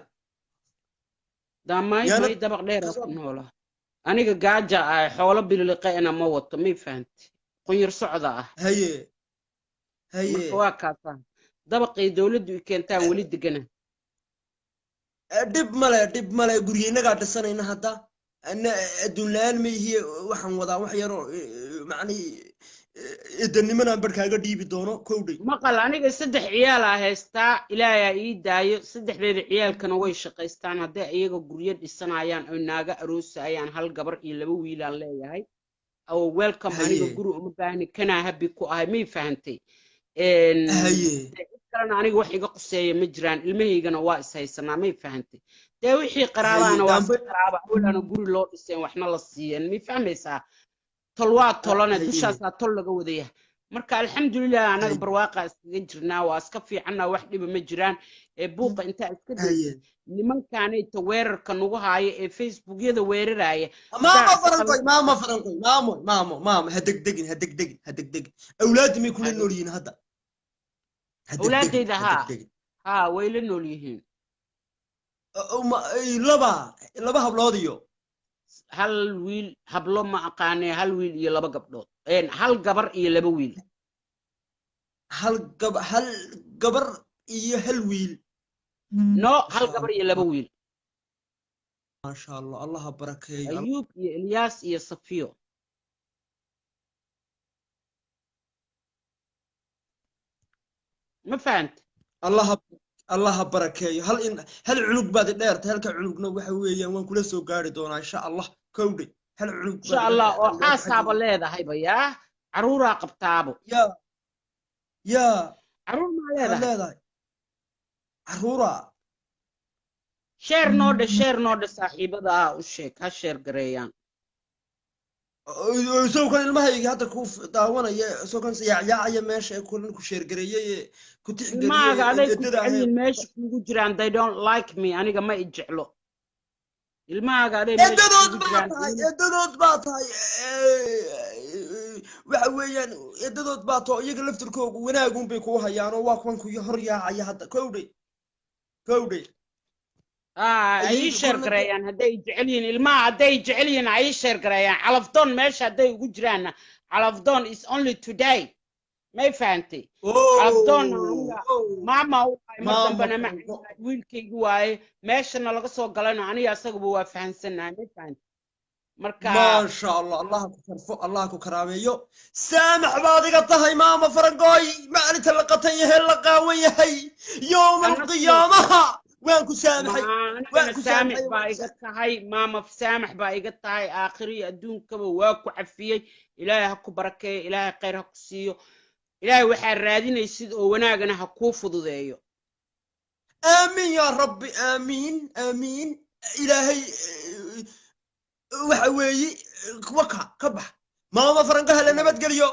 داماي ما يدبق دير كنولا أنا قاعد حول باللقاء أنا موت ما فهمت قير صعدة هي مكواكا دبق دولد كنتان ولد جنة دب ملا قرينا قاعد السنة هنا هذا أن الدنيا ما هي وحن وضع وحيرو معني إدني من أمبرك هاي قديبي دونه كودي مقال أنا صدق عيال هستا إلى يداي صدق ذي عيال كانوا ويشقيستان هذا أيجو قرية السنة أيان أو ناقة أروس أيان هالقبر يلبوا ويلا لا هاي أو ويلكم أنا بقولوا مباني كنا هبيكو هاي مي فهمتي إن كنا أنا وحي قصي مجران المهي كانوا واقس هاي السنة مي فهمتي توحي قرابة أنا واقس قرابة أقول أنا بقول لو السنة وإحنا للصيان مي فهميسا طلوات طلنا دشاس طل جوديه مركا الحمد لله أنا برواقع سجرنا وأسكفي عنا واحد بمجران بوق أنت أسكت لمن كان يتوير كانوا هاي فيسبوك يدا وير راي ماما هدق أولادي ما يكونوا نوريين هذا أولادي ده ها ويل نوريين لبا هبلوديو هل ويل هبلو ما أقاني هل ويل يلبا قبضوت إن هل قبر يلبا ويل هل قبر هل ويل نو هل قبر يلبا ويل ما شاء الله الله بركة أيوب يا إلياس يا صفيو ما فهمت الله بركة هل علوق بعد ديرت هل كعلوقنا وحويا وان كل سو قاري دونا إن شاء الله كودي هل علوق إن شاء الله وحاسب الله هاي بيا عرورة قبطابو يا عرور ما هذا عرورة شير نود صاحب ذا وشيك هالشير قريان soo kan ilmahayga hadda ku daawanaya soo kan yaacaya meesha ay kulan ku sheergareeyay ku ilmahaaga aday tixgeliyay ku edada jecelyihiin meesha kugu jiraan they don't like me aniga ma i jeclo ilmahaaga aday meesha kugu jiraan edadood baa tahay waxa weeyaan edadood baa too iyaga laftirkoogu wanaagun bay ku hayaan oo waa kuwan ku hor yaacaya hadda kowdhay ay share gareeyaan hadday jecel yihiin ilmaha hadday jecel yihiin ay share gareeyaan calafdoon meesha hadday ugu jiraanna calafdoon is only today may fahantay calafdoon maama ma dambana ma wiilkaygu waaye meeshana laga soo galayno aniga asaguba waa fahansanahay may fahantay marka ما شاء الله الله كفرفو الله كراميو سامح بادقة طهي ماما فرنقوي ما أنت لقطي هي اللقاوية هي يوم القيامة وينكو سامحي وينكو سامح بايقتها هاي ماما في سامح بايقتها هاي آخري أدون كبا واكو عفية إلهي هكو بركة إلهي خير هكو سيو إلهي وحار رادين يسيد وناقنا هكو فضو ذايو آمين يا ربي آمين آمين إلهي waxa weeye waka ka bax maama farankaha la nabad geliyo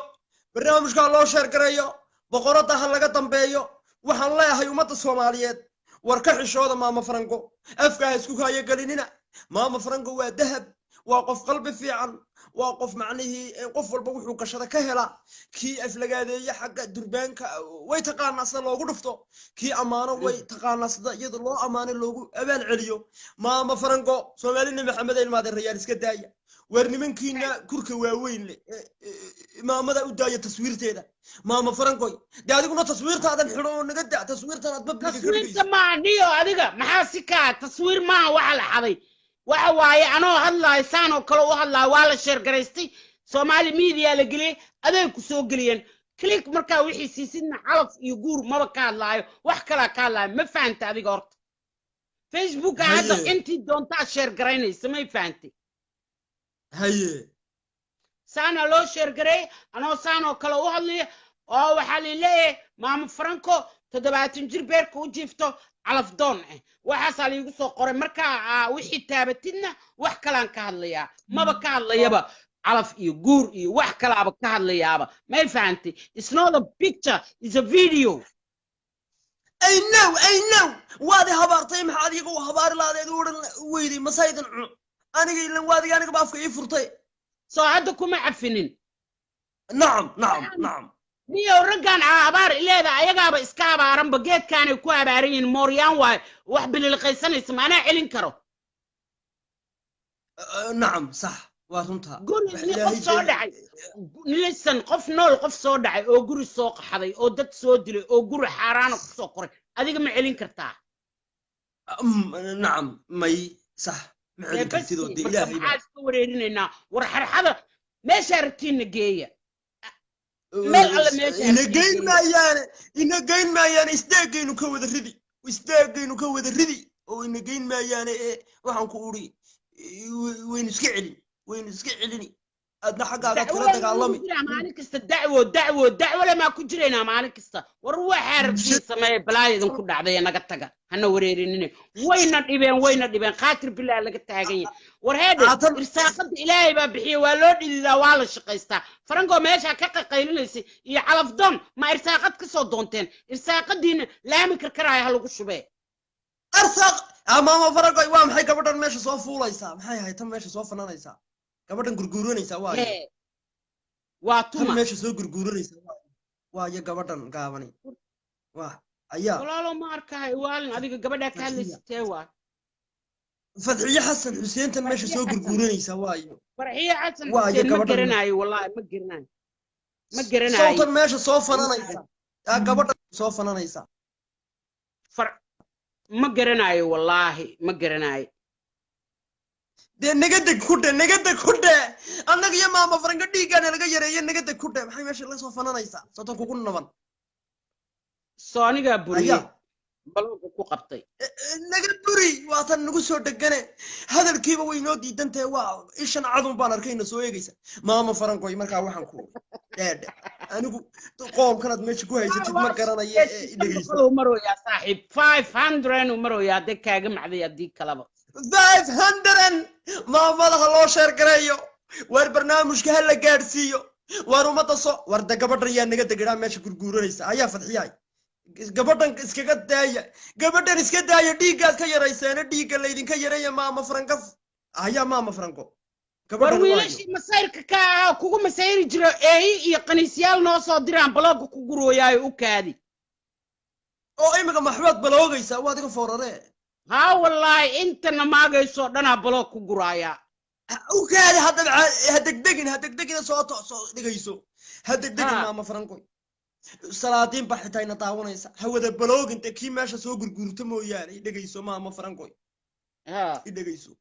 barnaamijka loo sheer gareeyo boqorada ha laga dambeeyo waxaan leeyahay ummadda Soomaaliyeed war ka xishooda maama faranko afka isku haya galinina maama faranko waa dahab waa qof qalbi fiican waa qof macnihii qof walba wuxuu qashada ka hela kii aflagaadeeya xagga durbaanka way taqaanaa sida loogu dhufto kii amaano way taqaanaa sida iyada loo amaano loogu abaal celiyo maama faranko Soomaalina maxamed ilmaade rayaal iska daaya war nimankiina kurka waaweyn le maamada u daaya taswiirteeda maama faranko daadiguna taswiirtaadan xidho oo naga daa taswiirtan aad public ka dhigayso taswiirta ma niyo adiga maxaa si ka taswiir ma waxa la xaday waxa waaye anoo hadlaay saan oo kale u hadlaay waa la share gareystay Somali media la geliyay aday ku soo geliyeen click marka wixii siisidna calaf iyo guur maba ka hadlaayo wax kala ka hadlaayo ma faanta adiga horta Facebook hadda intii doontaa share gareynaysa ma faantay haye saana loo share gareey anoo saan oo kale u hadlay oo waxa la leeyahay maama Franco 70 jir beerka u jiifto calaf doon waxaas la igu soo qoray marka wixii taabatidna wax kalaan ka hadlayaa maba ka hadlayaba calaf iyo guur iyo wax kalaaba ka hadlayaaba ma fahanti it's not a picture it's a video I know waadi habartay maxaad iyagu habaar laadeed uran weeydi masaydan aniga ilan waadi aniga baafka ii furtay soo hadda kuma cafinin nacam niyo ragan habaar ileeda ayagaaba iska habaaran bageedkaanay ku habaarayeen mooryaan waay wax bililqaysanaysa maana celin karo nacam sax waa runta guri qof soo dhacay nisan qof nool qof soo dhacay oo guri soo qaxday oo dad soo dilay oo guri xaaraan ku soo qoray adiga ma celin kartaa nacam may sax ma celin kartido de ilaahay baa iska wareerinayna war xarxada meesha aragtiina geeya meel alla meesha ina geyn maayaan isteegaynu ka wada ridi oo ina geyn maayaan waxaan ku uri waynu iska celini adna xaggaaga kala dagaalami maalin kasta dacwo lama ku jirayna maalin kasta war waxa rabbi sameey balaayadan ku dhacday naga taga hana wareerinina wayna dhibeen khaatir bilaa laga taagan yahay war heede irsaaqada ilaahay baa bixiyo waa loo dhididaa waa la shaqaystaa farango meesha ka qaqaylinaysa iyo calafdoon ma irsaaqad ka soo doonteen irsaaqadiina laami karkaraaya lagu shubee arsaaq maama farango waa maxay gabadhan meesha soo fuulaysaa maxay ahayd tan meesha soo fananaysaa gabadhan gurguuranaysa waa tuma meesha soo gurguuranaysa waa ya gabadhan gaabani waa ayaa walaalo ma arkay waalin adiga gabadha ka hadlaysatee waa fadxiye xasan xuseen tan meesha soo gurguuranaysa waayo farxiye xasan xuseen ma garanayo wallahi ma garanayo soo tan meesha soo fananaysa gabadhan soo fananaysa ma garanayo wallahi ma garanayo de nagadeg kudhe annaga iyo maama faranka dhiigana laga yareeyo nagadeg kudhe maxay meesha la soo fananaysaa sootan kugu naban soo aniga buriye balonka ku qabtay naga buri waa tan nagu soo dhagane hadalkiiba way noo diidantahay waa ishan cadun baan arkayna soo eegaysa maama farankoy markaa waxaan ku dheedhe anigu qoomkanaad meesha ku haysatid ma garanayo dhegeyso marooyaa saaxiib 500 marooyaa dad kaaga macday haddii kalaba 500 maamada ha loo sheer gareeyo war barnaamijka hala gaadhsiiyo war umada soo war da gabadhan yaa naga deganaa meesha gurguuranaysa ayaa fadxiyay gabadhan iska daaya dhiiggaad ka yarayseena dhiigga laydinka yareeya maama franko ayaa maama franko war wiilashii masayrka ka ahaa kugu masayri jiro eeyi iyo qaniisyaal noo soo diraan balooga ku gurooyaayo u kaadi oo imiga maxbaad baloogaysaa waad iga fooraree haa wallaahi intana maagaysoo dhanaa baloog ku guraayaa u kaadi ha degdegin soo dhigayso ha degdegin maama franko salaadiin baa xitaa ina daawanaysa ha wada balooginta kii meesha soo gurgurta mooyaane dhegayso maama franko dhegayso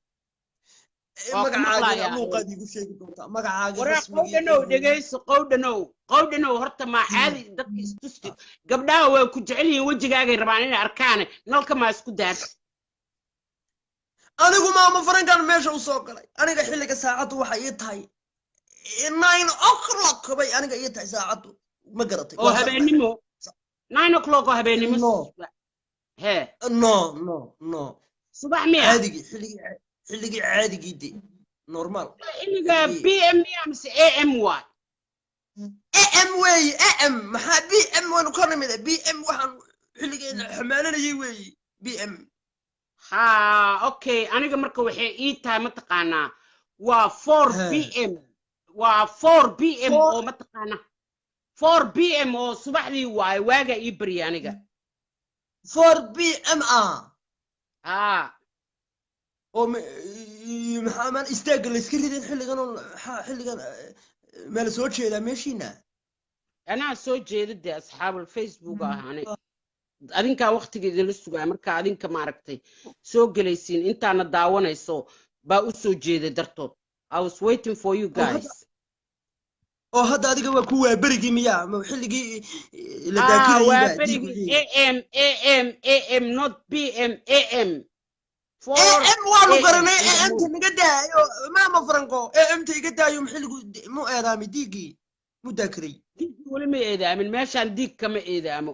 magacaaga luuqaad igu sheegi doontaa magacaaga qowdhanow dhegayso qowdhanow horta maa caadi dadka istusti gabdhaha waa ku jecel yihiin wejigaagay rabaan inay arkaane nalka maa isku daarsi anigu maama frankan meesha u soo galay aniga xilliga saacaddu waxa ii tahay 9 bay aniga ii tahay saacaddu ma garatay oo habeenimo 9 oo habeenimo hee no subax miya xilligii caadigii de normal xilliga PM amse AM waay AM way AM maxaa BM wanu ka nimid BM waxaan xilligeena xamaalanayay way BM ha okay aniga marka waxay ii tahay ma taqaanaa waa 4 PM waa 4 PM oo ma taqaanaa 4 PM oo subaxdii waay waaga ii bari aniga 4 PM ha oo maxamed istaaga la iska ridin xilligan meel soo jeeda meeshina ana soo jeedada asxaabul Facebook ahane adinka waqtigeeda la sugaa marka adinka ma aragtay soo galaysiin intaana daawanayso baa u soo jeeday dartood I was waiting for you guys oo hadda adiga waa ku waa berigii miya ma xilligii la daakirayay waa berigii AM not PM AM AM waanu garanay AM naga daayo maama franko AM iga daayo xilligu mu eedaami diigi mu daakiray wali ma eedaamin meeshaan diig kama eedaamo